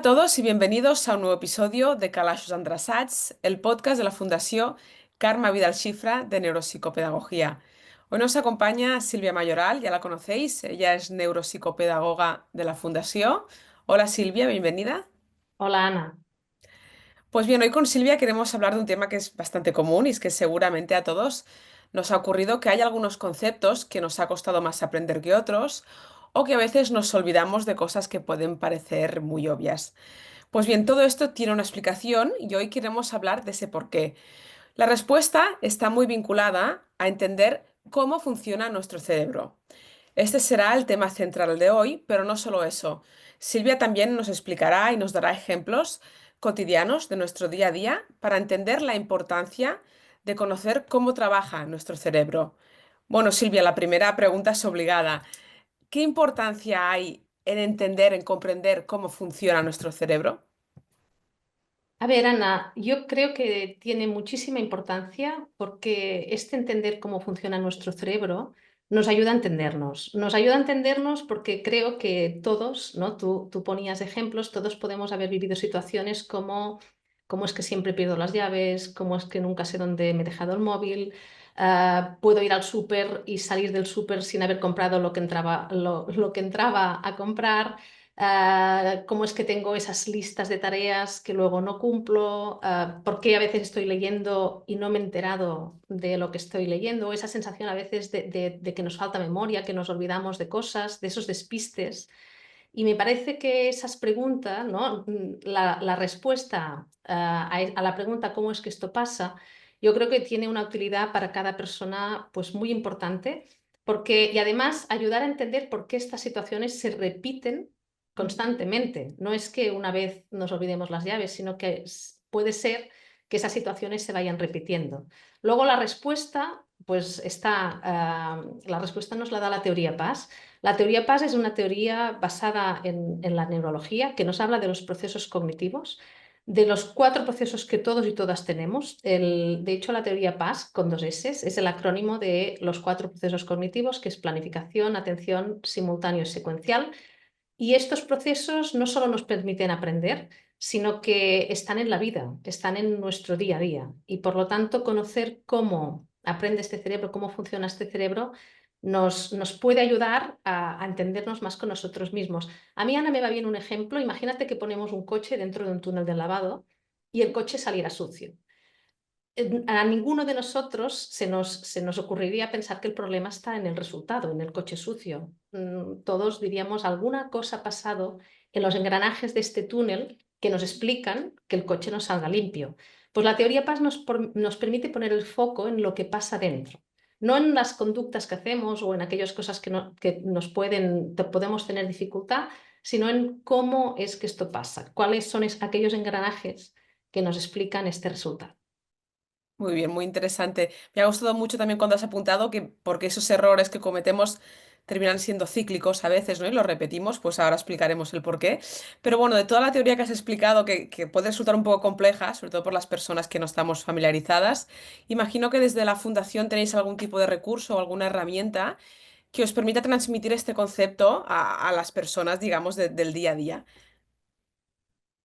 a todos i bienvenidos a un nuevo episodio de Calaixos Endreçats, el podcast de la Fundació Carme Vidal Xifra de Neuropsicopedagogía. Hoy nos acompaña Silvia Mayoral, ya la conocéis, ella es neuropsicopedagoga de la Fundació. Hola Silvia, bienvenida. Hola Ana. Pues bien, hoy con Silvia queremos hablar de un tema que es bastante común y es que seguramente a todos nos ha ocurrido que hay algunos conceptos que nos ha costado más aprender que otros o que a veces nos olvidamos de cosas que pueden parecer muy obvias. Pues bien, todo esto tiene una explicación y hoy queremos hablar de ese por qué. La respuesta está muy vinculada a entender cómo funciona nuestro cerebro. Este será el tema central de hoy, pero no solo eso. Silvia también nos explicará y nos dará ejemplos cotidianos de nuestro día a día para entender la importancia de conocer cómo trabaja nuestro cerebro. Bueno, Silvia, la primera pregunta es obligada. ¿Qué importancia hay en entender, en comprender cómo funciona nuestro cerebro? A ver, Ana, yo creo que tiene muchísima importancia porque este entender cómo funciona nuestro cerebro nos ayuda a entendernos. Nos ayuda a entendernos porque creo que todos, ¿no? Tú ponías ejemplos, todos podemos haber vivido situaciones como cómo es que siempre pierdo las llaves, cómo es que nunca sé dónde me he dejado el móvil, puedo ir al súper y salir del súper sin haber comprado lo que entraba a comprar. Cómo es que tengo esas listas de tareas que luego no cumplo, por qué a veces estoy leyendo y no me he enterado de lo que estoy leyendo, esa sensación a veces de que nos falta memoria, que nos olvidamos de cosas, de esos despistes. Y me parece que esas preguntas, ¿no? La respuesta a la pregunta ¿cómo es que esto pasa? Yo creo que tiene una utilidad para cada persona pues muy importante porque, y además ayudar a entender por qué estas situaciones se repiten constantemente. No es que una vez nos olvidemos las llaves, sino que puede ser que esas situaciones se vayan repitiendo. Luego la respuesta, pues está, la respuesta nos la da la teoría PAS. La teoría PAS es una teoría basada en la neurología que nos habla de los procesos cognitivos, de los cuatro procesos que todos y todas tenemos. De hecho, la teoría PAS, con dos S, es el acrónimo de los cuatro procesos cognitivos, que es planificación, atención, simultáneo y secuencial. Y estos procesos no solo nos permiten aprender, sino que están en la vida, están en nuestro día a día. Y por lo tanto, conocer cómo aprende este cerebro, cómo funciona este cerebro, nos puede ayudar a entendernos más con nosotros mismos. A mí, Ana, me va bien un ejemplo. Imagínate que ponemos un coche dentro de un túnel de lavado y el coche saliera sucio. A ninguno de nosotros se nos ocurriría pensar que el problema está en el resultado, en el coche sucio. Todos diríamos, alguna cosa ha pasado en los engranajes de este túnel que nos explican que el coche no salga limpio. Pues la teoría PAS nos permite poner el foco en lo que pasa dentro, no en las conductas que hacemos o en aquellas cosas que nos podemos tener dificultad, sino en cómo es que esto pasa, cuáles son aquellos engranajes que nos explican este resultado. Muy bien, muy interesante. Me ha gustado mucho también cuando has apuntado que porque esos errores que cometemos terminan siendo cíclicos a veces, ¿no? Y los repetimos, pues ahora explicaremos el por qué. Pero bueno, de toda la teoría que has explicado, que puede resultar un poco compleja, sobre todo por las personas que no estamos familiarizadas, imagino que desde la fundación tenéis algún tipo de recurso o alguna herramienta que os permita transmitir este concepto a las personas, digamos, del día a día.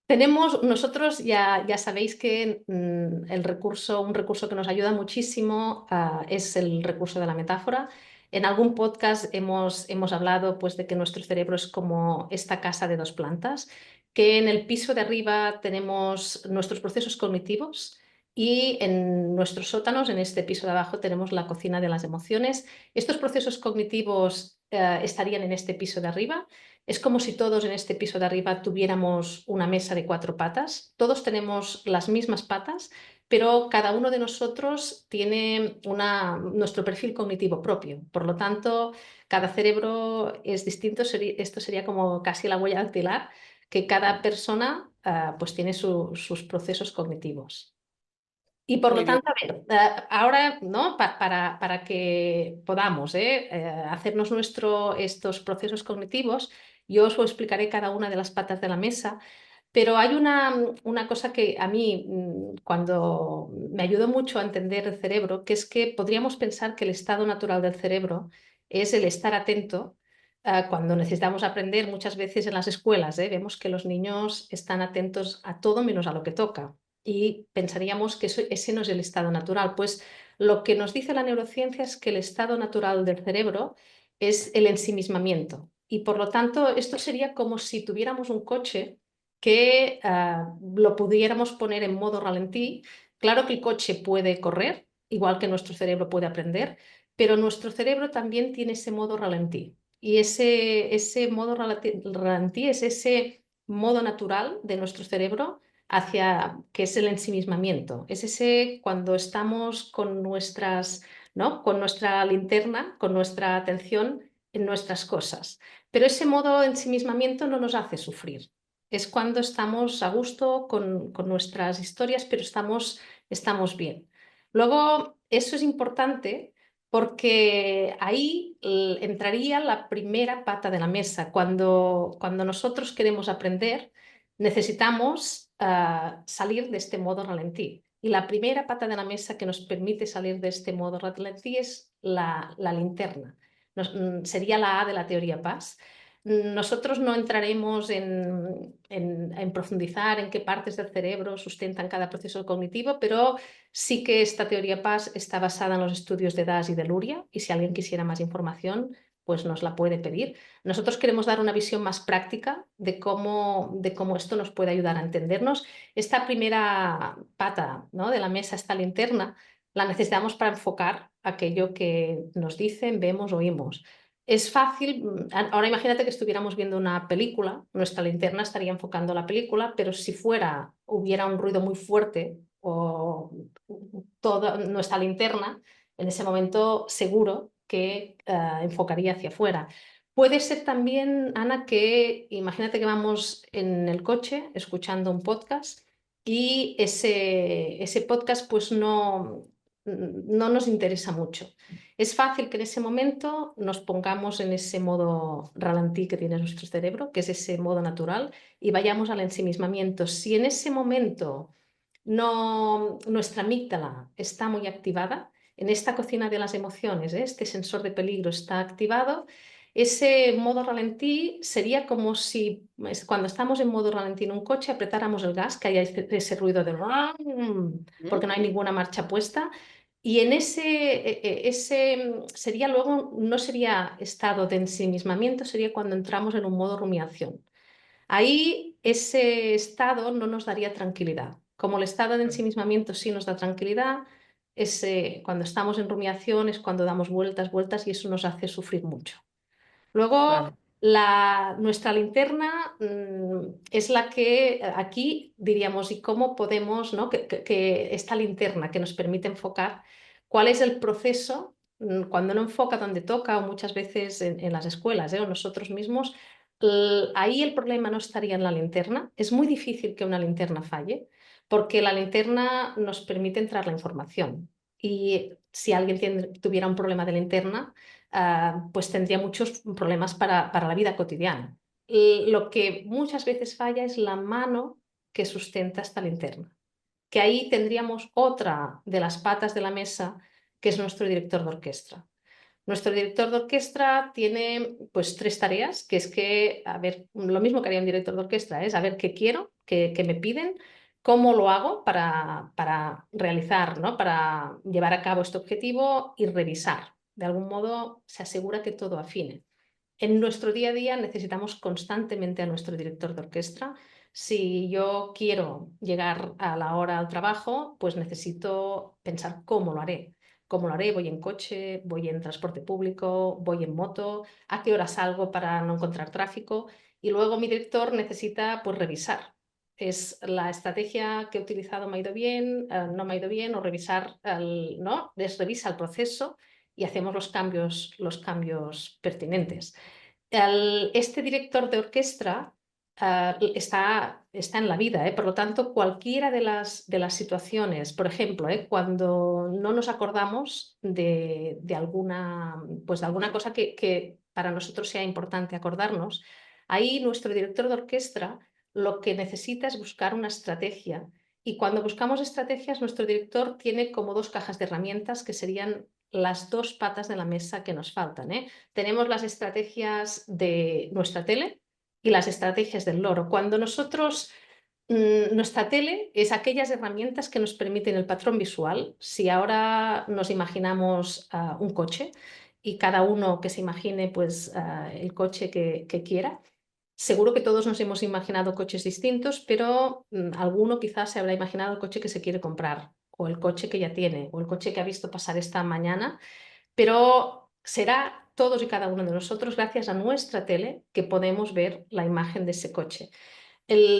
Tenemos, nosotros ya sabéis que un recurso que nos ayuda muchísimo es el recurso de la metáfora. En algún podcast hemos hablado pues, de que nuestro cerebro es como esta casa de dos plantas, que en el piso de arriba tenemos nuestros procesos cognitivos y en nuestros sótanos, en este piso de abajo, tenemos la cocina de las emociones. Estos procesos cognitivos estarían en este piso de arriba. Es como si todos en este piso de arriba tuviéramos una mesa de cuatro patas. Todos tenemos las mismas patas, pero cada uno de nosotros tiene nuestro perfil cognitivo propio. Por lo tanto, cada cerebro es distinto. Esto sería como casi la huella dactilar, que cada persona pues tiene sus procesos cognitivos. Y por lo Muy bien. tanto, a ver, ahora, ¿no? Para que podamos hacernos estos procesos cognitivos, yo os explicaré cada una de las patas de la mesa, pero hay una cosa que a mí, cuando me ayudó mucho a entender el cerebro, que es que podríamos pensar que el estado natural del cerebro es el estar atento, Cuando necesitamos aprender muchas veces en las escuelas, vemos que los niños están atentos a todo menos a lo que toca y pensaríamos que ese no es el estado natural. Pues lo que nos dice la neurociencia es que el estado natural del cerebro es el ensimismamiento y por lo tanto esto sería como si tuviéramos un coche que lo pudiéramos poner en modo ralentí. Claro que el coche puede correr, igual que nuestro cerebro puede aprender, pero nuestro cerebro también tiene ese modo ralentí. Y ese modo ralentí es ese modo natural de nuestro cerebro hacia que es el ensimismamiento. Es ese cuando estamos con nuestras, ¿no? Con nuestra linterna, con nuestra atención en nuestras cosas. Pero ese modo de ensimismamiento no nos hace sufrir. Es cuando estamos a gusto con nuestras historias, pero estamos bien. Luego, eso es importante porque ahí entraría la primera pata de la mesa. Cuando nosotros queremos aprender, necesitamos salir de este modo ralentí. Y la primera pata de la mesa que nos permite salir de este modo ralentí es la linterna. Sería la A de la teoría PAS. Nosotros no entraremos en profundizar en qué partes del cerebro sustentan cada proceso cognitivo, pero sí que esta teoría PAS está basada en los estudios de Das y de Luria, y si alguien quisiera más información, pues nos la puede pedir. Nosotros queremos dar una visión más práctica de cómo esto nos puede ayudar a entendernos. Esta primera pata, ¿no?, de la mesa, esta linterna, la necesitamos para enfocar aquello que nos dicen, vemos, oímos. Es fácil, ahora imagínate que estuviéramos viendo una película, nuestra linterna estaría enfocando la película, pero si hubiera un ruido muy fuerte o toda nuestra linterna, en ese momento seguro que enfocaría hacia afuera. Puede ser también, Ana, que imagínate que vamos en el coche escuchando un podcast y ese podcast pues no nos interesa mucho. Es fácil que en ese momento nos pongamos en ese modo ralentí que tiene nuestro cerebro, que es ese modo natural, y vayamos al ensimismamiento. Si en ese momento nuestra amígdala está muy activada, en esta cocina de las emociones, este sensor de peligro está activado, ese modo ralentí sería como si cuando estamos en modo ralentí en un coche apretáramos el gas, que haya ese ruido de ¿Mm? porque no hay ninguna marcha puesta. Y en ese sería luego, no sería estado de ensimismamiento, sería cuando entramos en un modo rumiación. Ahí ese estado no nos daría tranquilidad. Como el estado de ensimismamiento sí nos da tranquilidad, cuando estamos en rumiación es cuando damos vueltas, vueltas y eso nos hace sufrir mucho. Luego, Vale, nuestra linterna es la que aquí diríamos, ¿y cómo podemos, ¿no?, que esta linterna que nos permite enfocar, cuál es el proceso cuando no enfoca donde toca o muchas veces en las escuelas, o nosotros mismos? Ahí el problema no estaría en la linterna. Es muy difícil que una linterna falle porque la linterna nos permite entrar la información. Y si alguien tuviera un problema de linterna, pues tendría muchos problemas para la vida cotidiana. Lo que muchas veces falla es la mano que sustenta esta linterna, que ahí tendríamos otra de las patas de la mesa, que es nuestro director de orquesta. Nuestro director de orquesta tiene pues tres tareas, que es que, a ver, lo mismo que haría un director de orquesta, es saber qué quiero, qué me piden, cómo lo hago para realizar, ¿no?, para llevar a cabo este objetivo y revisar. De algún modo se asegura que todo afine. En nuestro día a día necesitamos constantemente a nuestro director de orquesta. Si yo quiero llegar a la hora al trabajo, pues necesito pensar cómo lo haré. ¿Cómo lo haré? ¿Voy en coche? ¿Voy en transporte público? ¿Voy en moto? ¿A qué hora salgo para no encontrar tráfico? Y luego mi director necesita pues revisar. ¿Es la estrategia que he utilizado me ha ido bien? ¿No me ha ido bien? O revisar, ¿no? Revisa el proceso y hacemos los cambios pertinentes. Este director de orquesta está en la vida, por lo tanto, cualquiera de las situaciones, por ejemplo, cuando no nos acordamos de alguna cosa que para nosotros sea importante acordarnos, ahí nuestro director de orquesta lo que necesita es buscar una estrategia. Y cuando buscamos estrategias, nuestro director tiene como dos cajas de herramientas que serían las dos patas de la mesa que nos faltan, ¿eh? Tenemos las estrategias de nuestra tele y las estrategias del loro. Cuando nosotros, nuestra tele es aquellas herramientas que nos permiten el patrón visual. Si ahora nos imaginamos un coche y cada uno que se imagine pues, el coche que quiera. Seguro que todos nos hemos imaginado coches distintos, pero alguno quizás se habrá imaginado el coche que se quiere comprar, o el coche que ya tiene, o el coche que ha visto pasar esta mañana, pero será todos y cada uno de nosotros, gracias a nuestra tele, que podemos ver la imagen de ese coche.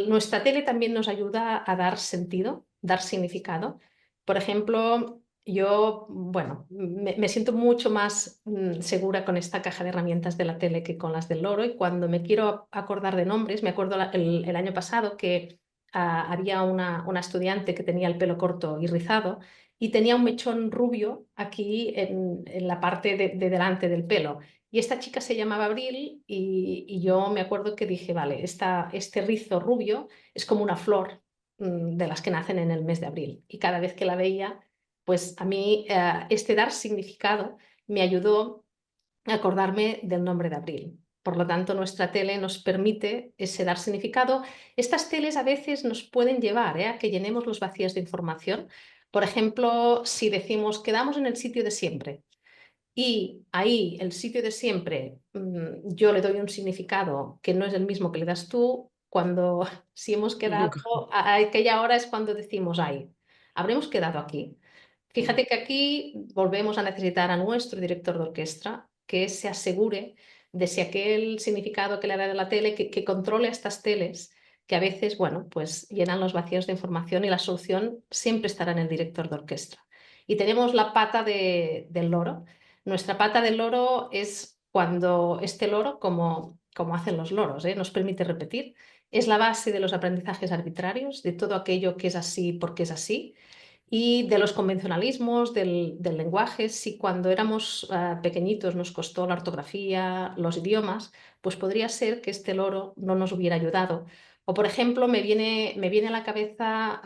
Nuestra tele también nos ayuda a dar sentido, dar significado. Por ejemplo, yo, bueno, me siento mucho más segura con esta caja de herramientas de la tele que con las del loro, y cuando me quiero acordar de nombres, me acuerdo el año pasado que había una estudiante que tenía el pelo corto y rizado y tenía un mechón rubio aquí en la parte de delante del pelo. Y esta chica se llamaba Abril y yo me acuerdo que dije, vale, este rizo rubio es como una flor de las que nacen en el mes de abril. Y cada vez que la veía, pues a mí este dar significado me ayudó a acordarme del nombre de Abril. Por lo tanto, nuestra tele nos permite ese dar significado. Estas teles a veces nos pueden llevar a que llenemos los vacíos de información. Por ejemplo, si decimos quedamos en el sitio de siempre, y ahí el sitio de siempre, yo le doy un significado que no es el mismo que le das tú. Cuando, si hemos quedado a aquella hora es cuando decimos, ay, habremos quedado aquí. Fíjate que aquí volvemos a necesitar a nuestro director de orquesta que se asegure de si aquel significado que le ha dado la tele, que controle a estas teles que a veces, bueno, pues llenan los vacíos de información, y la solución siempre estará en el director de orquesta. Y tenemos la pata del loro. Nuestra pata del loro es cuando este loro, como hacen los loros, nos permite repetir. Es la base de los aprendizajes arbitrarios, de todo aquello que es así porque es así, y de los convencionalismos del lenguaje. Si cuando éramos pequeñitos nos costó la ortografía, los idiomas, pues podría ser que este loro no nos hubiera ayudado. O, por ejemplo, me viene a la cabeza,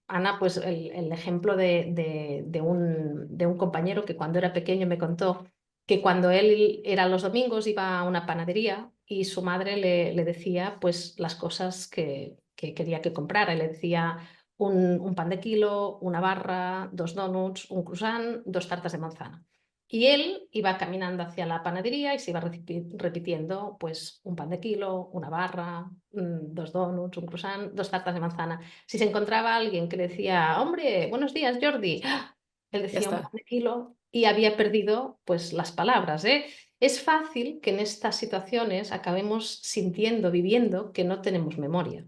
Ana, pues el ejemplo de un compañero que cuando era pequeño me contó que cuando él era los domingos iba a una panadería y su madre le decía pues las cosas que quería que comprara. Y le decía un pan de kilo, una barra, dos donuts, un croissant, dos tartas de manzana. Y él iba caminando hacia la panadería y se iba repitiendo pues un pan de kilo, una barra, dos donuts, un croissant, dos tartas de manzana. Si se encontraba alguien que decía, hombre, buenos días, Jordi, ¡ah! Él Ya decía un pan está. de kilo y había perdido pues las palabras, ¿eh? Es fácil que en estas situaciones acabemos sintiendo, viviendo que no tenemos memoria,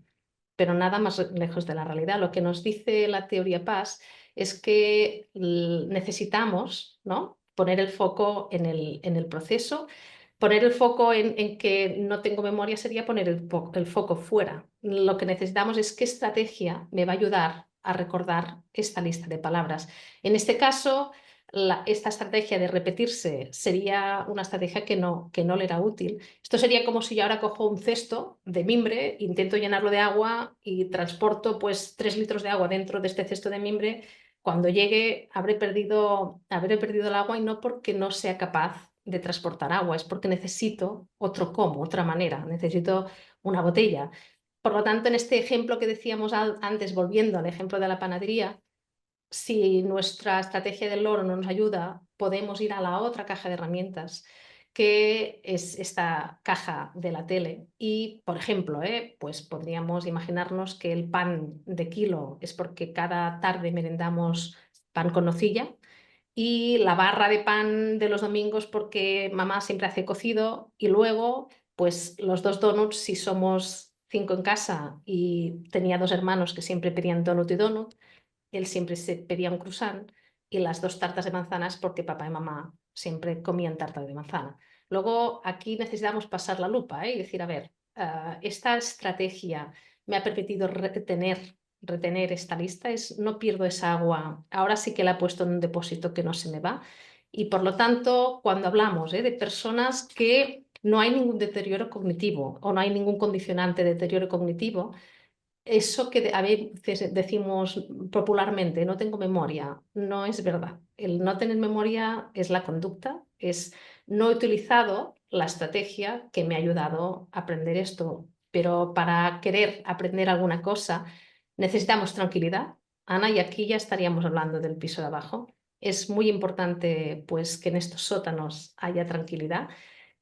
pero nada más lejos de la realidad. Lo que nos dice la teoría PAS es que necesitamos, ¿no?, poner el foco en el proceso. Poner el foco en que no tengo memoria sería poner el foco fuera. Lo que necesitamos es qué estrategia me va a ayudar a recordar esta lista de palabras. En este caso, esta estrategia de repetirse sería una estrategia que no le era útil. Esto sería como si yo ahora cojo un cesto de mimbre, intento llenarlo de agua y transporto pues 3 litros de agua dentro de este cesto de mimbre. Cuando llegue habré perdido el agua, y no porque no sea capaz de transportar agua, es porque necesito otro cómo, otra manera, necesito una botella. Por lo tanto, en este ejemplo que decíamos antes, volviendo al ejemplo de la panadería, si nuestra estrategia del loro no nos ayuda, podemos ir a la otra caja de herramientas, que es esta caja de la tele. Y, por ejemplo, pues podríamos imaginarnos que el pan de kilo es porque cada tarde merendamos pan con nocilla, y la barra de pan de los domingos porque mamá siempre hace cocido, y luego pues los dos donuts si somos 5 en casa y tenía dos hermanos que siempre pedían donut y donut, él siempre se pedía un croissant, y las dos tartas de manzanas porque papá y mamá siempre comían tarta de manzana. Luego aquí necesitamos pasar la lupa, y decir, a ver, esta estrategia me ha permitido retener esta lista, no pierdo esa agua, ahora sí que la he puesto en un depósito que no se me va. Y por lo tanto, cuando hablamos de personas que no hay ningún deterioro cognitivo o no hay ningún condicionante de deterioro cognitivo, eso que a veces decimos popularmente, no tengo memoria, no es verdad. El no tener memoria es la conducta, es no he utilizado la estrategia que me ha ayudado a aprender esto, pero para querer aprender alguna cosa necesitamos tranquilidad, Ana, y aquí ya estaríamos hablando del piso de abajo. Es muy importante pues que en estos sótanos haya tranquilidad,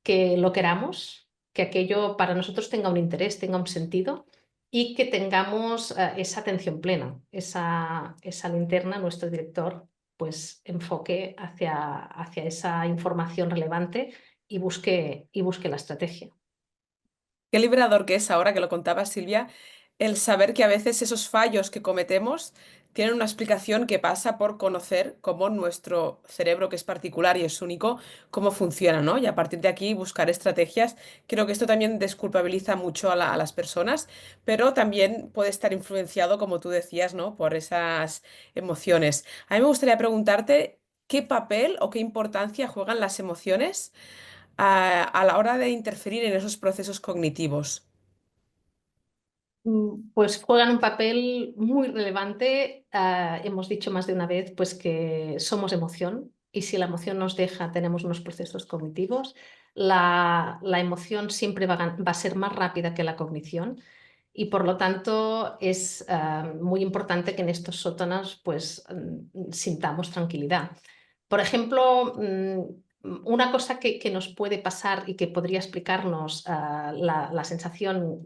que lo queramos, que aquello para nosotros tenga un interés, tenga un sentido y que tengamos esa atención plena, esa linterna, nuestro director, pues enfoque hacia esa información relevante y busque la estrategia. Qué liberador que es ahora que lo contaba Silvia, el saber que a veces esos fallos que cometemos tienen una explicación que pasa por conocer cómo nuestro cerebro, que es particular y es único, cómo funciona, ¿no? Y a partir de aquí buscar estrategias. Creo que esto también desculpabiliza mucho a a las personas, pero también puede estar influenciado, como tú decías, ¿no? Por esas emociones. A mí me gustaría preguntarte qué papel o qué importancia juegan las emociones a la hora de interferir en esos procesos cognitivos. Pues juegan un papel muy relevante. Hemos dicho más de una vez pues, que somos emoción y si la emoción nos deja, tenemos unos procesos cognitivos. La emoción siempre va a ser más rápida que la cognición y por lo tanto es muy importante que en estos sótanos pues, sintamos tranquilidad. Por ejemplo, una cosa que nos puede pasar y que podría explicarnos la sensación,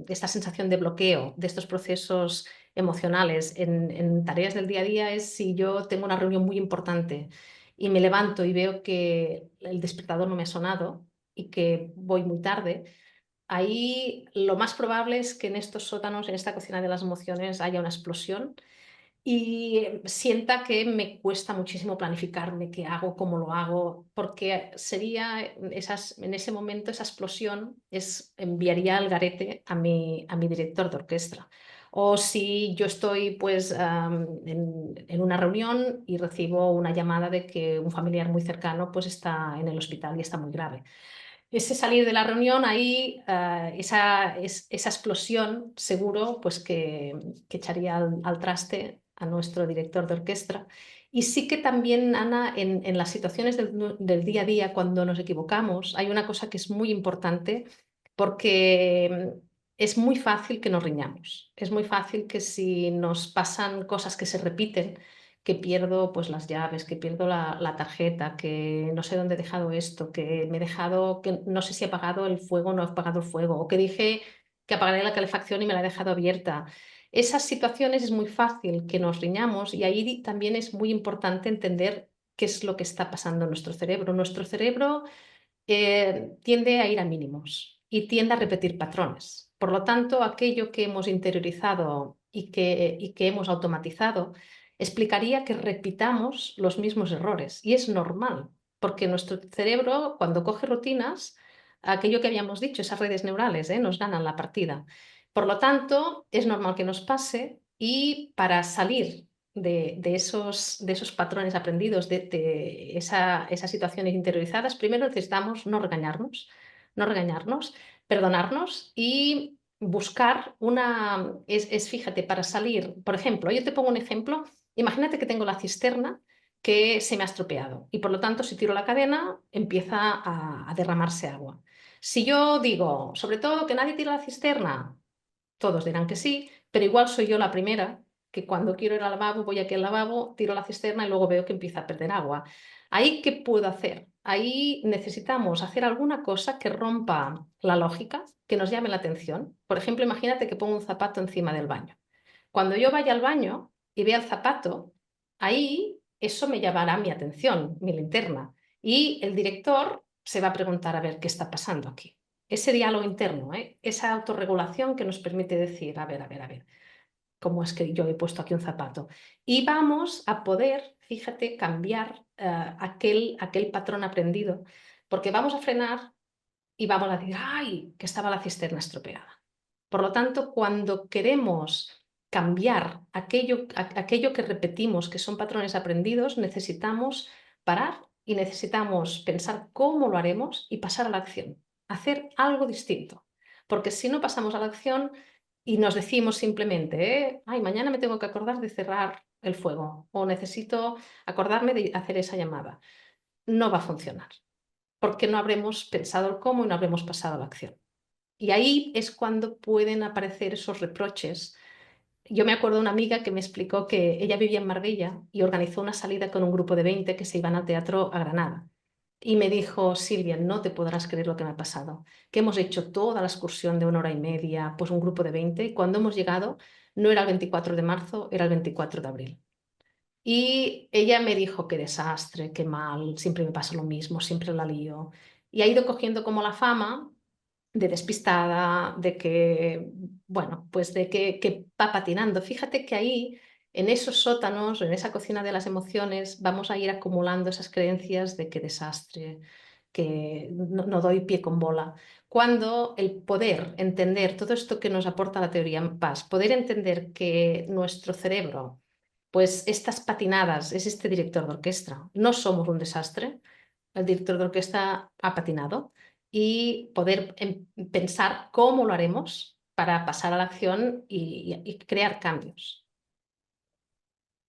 esta sensación de bloqueo de estos procesos emocionales en tareas del día a día es si yo tengo una reunión muy importante y me levanto y veo que el despertador no me ha sonado y que voy muy tarde. Ahí lo más probable es que en estos sótanos, en esta cocina de las emociones, haya una explosión y sienta que me cuesta muchísimo planificarme qué hago, cómo lo hago, porque sería en ese momento esa explosión enviaría al garete a mi director de orquesta. O si yo estoy pues en una reunión y recibo una llamada de que un familiar muy cercano pues está en el hospital y está muy grave. Ese salir de la reunión, ahí esa explosión seguro pues que echaría al traste a nuestro director de orquesta. Y sí que también, Ana, en las situaciones del día a día, cuando nos equivocamos, hay una cosa que es muy importante porque es muy fácil que nos riñamos. Es muy fácil que si nos pasan cosas que se repiten, que pierdo pues las llaves, que pierdo la tarjeta, que no sé dónde he dejado esto, que me he dejado, que no sé si he apagado el fuego o no he apagado el fuego, o que dije que apagaré la calefacción y me la he dejado abierta. Esas situaciones es muy fácil que nos riñamos y ahí también es muy importante entender qué es lo que está pasando en nuestro cerebro. Nuestro cerebro tiende a ir a mínimos y tiende a repetir patrones. Por lo tanto, aquello que hemos interiorizado y que hemos automatizado explicaría que repitamos los mismos errores. Y es normal, porque nuestro cerebro, cuando coge rutinas, aquello que habíamos dicho, esas redes neurales, nos ganan la partida. Por lo tanto, es normal que nos pase y para salir de esos patrones aprendidos, esas situaciones interiorizadas, primero necesitamos no regañarnos, perdonarnos y buscar fíjate, para salir, por ejemplo, yo te pongo un ejemplo, imagínate que tengo la cisterna que se me ha estropeado y por lo tanto si tiro la cadena empieza a derramarse agua. Si yo digo, sobre todo, que nadie tira la cisterna, todos dirán que sí, pero igual soy yo la primera que cuando quiero ir al lavabo voy aquí al lavabo, tiro la cisterna y luego veo que empieza a perder agua. ¿Ahí qué puedo hacer? Ahí necesitamos hacer alguna cosa que rompa la lógica, que nos llame la atención. Por ejemplo, imagínate que pongo un zapato encima del baño. Cuando yo vaya al baño y vea el zapato, ahí eso me llamará mi atención, mi linterna. Y el director se va a preguntar a ver qué está pasando aquí. Ese diálogo interno, esa autorregulación que nos permite decir, a ver, ¿cómo es que yo he puesto aquí un zapato? Y vamos a poder, fíjate, cambiar aquel patrón aprendido, porque vamos a frenar y vamos a decir, ¡ay! Que estaba la cisterna estropeada. Por lo tanto, cuando queremos cambiar aquello que repetimos, que son patrones aprendidos, necesitamos parar y necesitamos pensar cómo lo haremos y pasar a la acción, hacer algo distinto. Porque si no pasamos a la acción, y nos decimos simplemente, ay, mañana me tengo que acordar de cerrar el fuego o necesito acordarme de hacer esa llamada, no va a funcionar, porque no habremos pensado el cómo y no habremos pasado a la acción. Y ahí es cuando pueden aparecer esos reproches. Yo me acuerdo de una amiga que me explicó que ella vivía en Marbella y organizó una salida con un grupo de 20 que se iban al teatro a Granada. Y me dijo, Silvia, no te podrás creer lo que me ha pasado, que hemos hecho toda la excursión de 1 hora y media, pues un grupo de 20, y cuando hemos llegado no era el 24 de marzo, era el 24 de abril. Y ella me dijo, qué desastre, qué mal, siempre me pasa lo mismo, siempre la lío. Y ha ido cogiendo como la fama de despistada, de que, bueno, pues de que va patinando. Fíjate que ahí, en esos sótanos, en esa cocina de las emociones, vamos a ir acumulando esas creencias de qué desastre, que no doy pie con bola. Cuando el poder entender todo esto que nos aporta la teoría en paz, poder entender que nuestro cerebro, pues estas patinadas, es este director de orquesta, no somos un desastre, el director de orquesta ha patinado y poder pensar cómo lo haremos para pasar a la acción y crear cambios.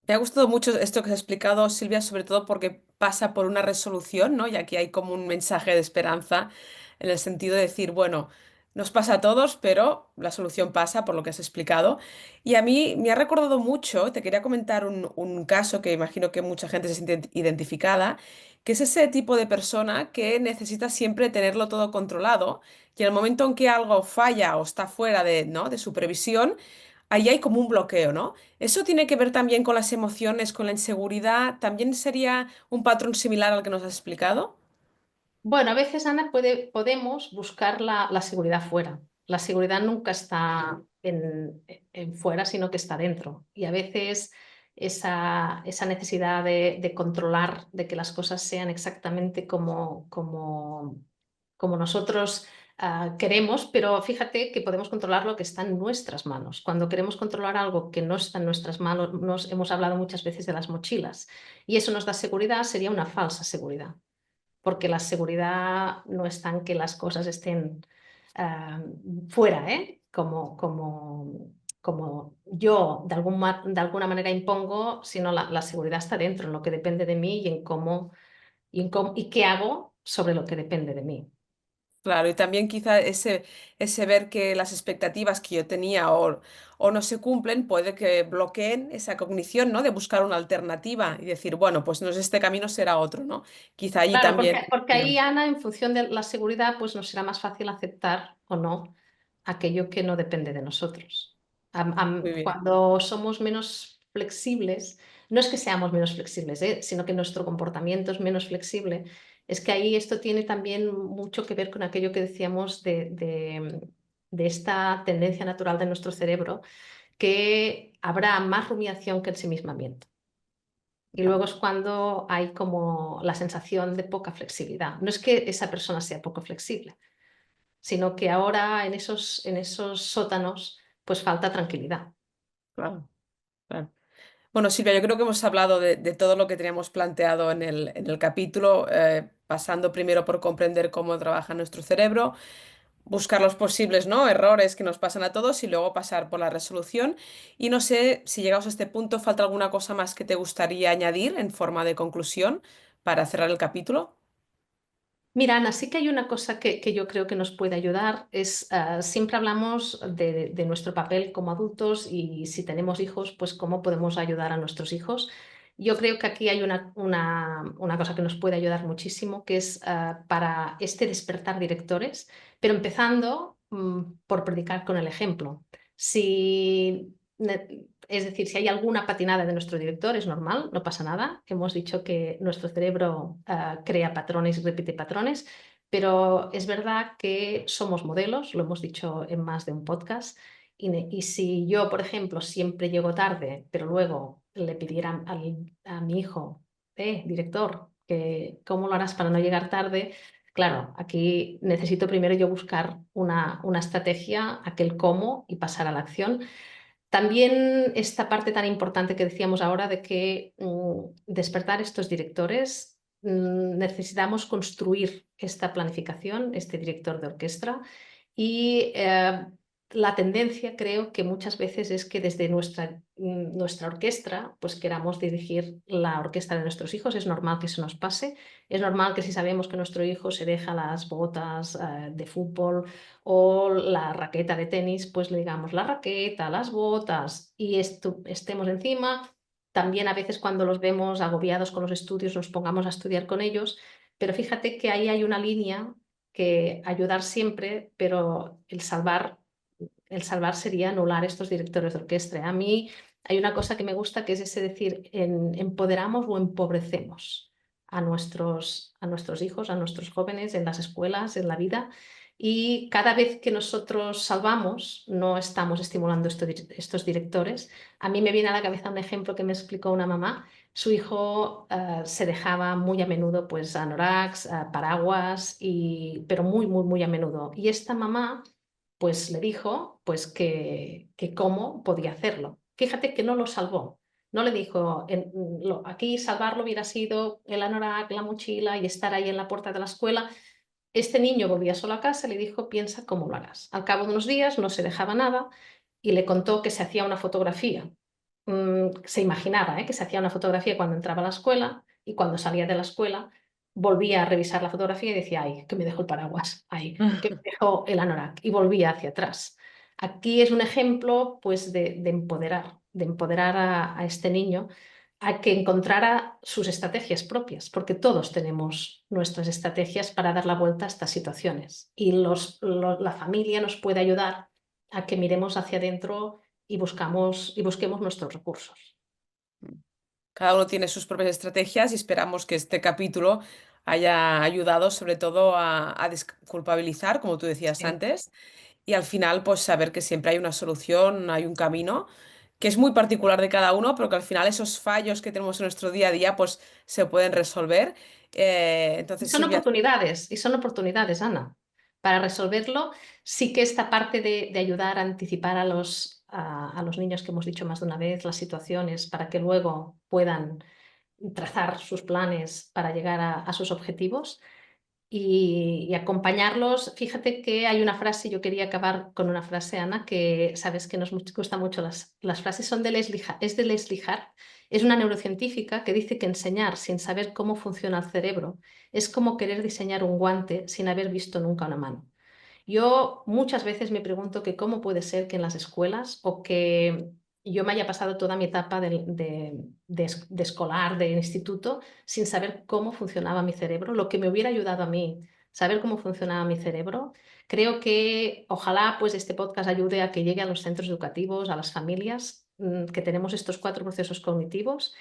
Me ha gustado mucho esto que has explicado, Silvia, sobre todo porque pasa por una resolución, ¿no? Y aquí hay como un mensaje de esperanza en el sentido de decir, bueno, nos pasa a todos, pero la solución pasa por lo que has explicado. Y a mí me ha recordado mucho, te quería comentar un caso que imagino que mucha gente se siente identificada, que es ese tipo de persona que necesita siempre tenerlo todo controlado y en el momento en que algo falla o está fuera de, ¿no? de su previsión, ahí hay como un bloqueo, ¿no? Eso tiene que ver también con las emociones, con la inseguridad. ¿También sería un patrón similar al que nos has explicado? Bueno, a veces, Ana, podemos buscar la seguridad fuera. La seguridad nunca está en fuera, sino que está dentro. Y a veces esa necesidad de controlar, de que las cosas sean exactamente como nosotros queremos, pero fíjate que podemos controlar lo que está en nuestras manos. Cuando queremos controlar algo que no está en nuestras manos, nos hemos hablado muchas veces de las mochilas, y eso nos da seguridad, sería una falsa seguridad, porque la seguridad no está en que las cosas estén ah, fuera, ¿eh? Como yo de alguna manera impongo, sino la seguridad está dentro, en lo que depende de mí y qué hago sobre lo que depende de mí. Claro, y también quizá ese ver que las expectativas que yo tenía o no se cumplen puede que bloqueen esa cognición, ¿no? De buscar una alternativa y decir, bueno, pues no es este camino, será otro, ¿no? Quizá allí Claro, también. porque ahí, Bien, Ana, en función de la seguridad, pues nos será más fácil aceptar o no aquello que no depende de nosotros. muy bien. Cuando somos menos flexibles, no es que seamos menos flexibles, sino que nuestro comportamiento es menos flexible, es que ahí esto tiene también mucho que ver con aquello que decíamos de esta tendencia natural de nuestro cerebro, que habrá más rumiación que ensimismamiento. Y luego es cuando hay como la sensación de poca flexibilidad. No es que esa persona sea poco flexible, sino que ahora en esos sótanos pues falta tranquilidad. Claro, claro. Bueno, Silvia, yo creo que hemos hablado de todo lo que teníamos planteado en el capítulo, pasando primero por comprender cómo trabaja nuestro cerebro, buscar los posibles, ¿no? errores que nos pasan a todos y luego pasar por la resolución. Y no sé si llegados a este punto, ¿falta alguna cosa más que te gustaría añadir en forma de conclusión para cerrar el capítulo? Mira, Ana, sí que hay una cosa que yo creo que nos puede ayudar, siempre hablamos de nuestro papel como adultos y si tenemos hijos, pues cómo podemos ayudar a nuestros hijos. Yo creo que aquí hay una cosa que nos puede ayudar muchísimo, que es para este despertar directores, pero empezando por predicar con el ejemplo. Es decir, si hay alguna patinada de nuestro director, es normal, no pasa nada. Hemos dicho que nuestro cerebro crea patrones y repite patrones, pero es verdad que somos modelos, lo hemos dicho en más de un podcast, y si yo, por ejemplo, siempre llego tarde, pero luego le pidiera a mi hijo, director, que cómo lo harás para no llegar tarde. Claro, aquí necesito primero yo buscar una estrategia, aquel cómo y pasar a la acción. También esta parte tan importante que decíamos ahora de que despertar estos directores, necesitamos construir esta planificación, este director de orquesta y la tendencia creo que muchas veces es que desde nuestra orquesta pues queramos dirigir la orquesta de nuestros hijos. Es normal que eso nos pase. Es normal que si sabemos que nuestro hijo se deja las botas de fútbol o la raqueta de tenis, pues le digamos la raqueta, las botas y estemos encima. También a veces cuando los vemos agobiados con los estudios nos pongamos a estudiar con ellos, pero fíjate que ahí hay una línea que ayudar siempre, pero el salvar sería anular estos directores de orquesta. A mí hay una cosa que me gusta que es ese decir, empoderamos o empobrecemos a nuestros hijos, a nuestros jóvenes en las escuelas, en la vida. Y cada vez que nosotros salvamos, no estamos estimulando estos directores. A mí me viene a la cabeza un ejemplo que me explicó una mamá. Su hijo se dejaba muy a menudo pues anoraks, paraguas, pero muy, muy, muy a menudo. Y esta mamá pues le dijo pues que cómo podía hacerlo. Fíjate que no lo salvó. No le dijo, aquí salvarlo hubiera sido el anorak, la mochila y estar ahí en la puerta de la escuela. Este niño volvía solo a casa y le dijo, piensa cómo lo harás. Al cabo de unos días no se dejaba nada y le contó que se hacía una fotografía. Se imaginaba, que se hacía una fotografía cuando entraba a la escuela y cuando salía de la escuela volvía a revisar la fotografía y decía, ay, que me dejó el paraguas, ay, que me dejó el anorak y volvía hacia atrás. Aquí es un ejemplo pues de empoderar a este niño a que encontrara sus estrategias propias, porque todos tenemos nuestras estrategias para dar la vuelta a estas situaciones y la familia nos puede ayudar a que miremos hacia adentro y busquemos nuestros recursos. Cada uno tiene sus propias estrategias y esperamos que este capítulo haya ayudado sobre todo a desculpabilizar, como tú decías Sí. antes, y al final pues saber que siempre hay una solución, hay un camino que es muy particular de cada uno, pero que al final esos fallos que tenemos en nuestro día a día pues se pueden resolver. Y Entonces, son Silvia, oportunidades, y son oportunidades, Ana. Para resolverlo, sí que esta parte de ayudar a anticipar a los niños que hemos dicho más de una vez las situaciones para que luego puedan trazar sus planes para llegar a sus objetivos y acompañarlos. Fíjate que hay una frase, yo quería acabar con una frase, Ana, que sabes que nos gusta mucho las frases, son de Leslie, es de Leslie Hart, es una neurocientífica que dice que enseñar sin saber cómo funciona el cerebro es como querer diseñar un guante sin haber visto nunca una mano. Yo muchas veces me pregunto que cómo puede ser que en las escuelas o que yo me haya pasado toda mi etapa de escolar, de instituto, sin saber cómo funcionaba mi cerebro, lo que me hubiera ayudado a mí, saber cómo funcionaba mi cerebro. Creo que ojalá pues este podcast ayude a que llegue a los centros educativos, a las familias, que tenemos estos 4 procesos cognitivos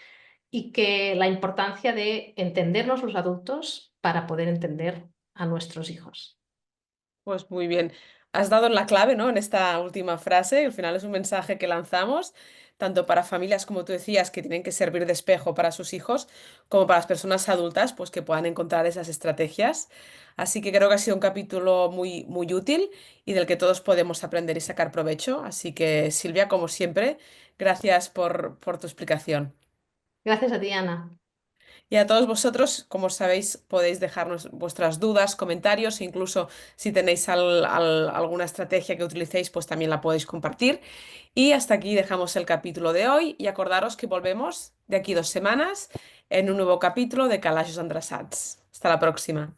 y que la importancia de entendernos los adultos para poder entender a nuestros hijos. pues muy bien. Has dado en la clave, ¿no? En esta última frase. Al final es un mensaje que lanzamos tanto para familias, como tú decías, que tienen que servir de espejo para sus hijos, como para las personas adultas, pues que puedan encontrar esas estrategias. Así que creo que ha sido un capítulo muy, muy útil y del que todos podemos aprender y sacar provecho. Así que, Silvia, como siempre, gracias por tu explicación. Gracias a ti, Ana. Y a todos vosotros, como sabéis, podéis dejarnos vuestras dudas, comentarios, e incluso si tenéis alguna estrategia que utilicéis, pues también la podéis compartir. Y hasta aquí dejamos el capítulo de hoy y acordaros que volvemos de aquí 2 semanas en un nuevo capítulo de Calaixos Andressats. Hasta la próxima.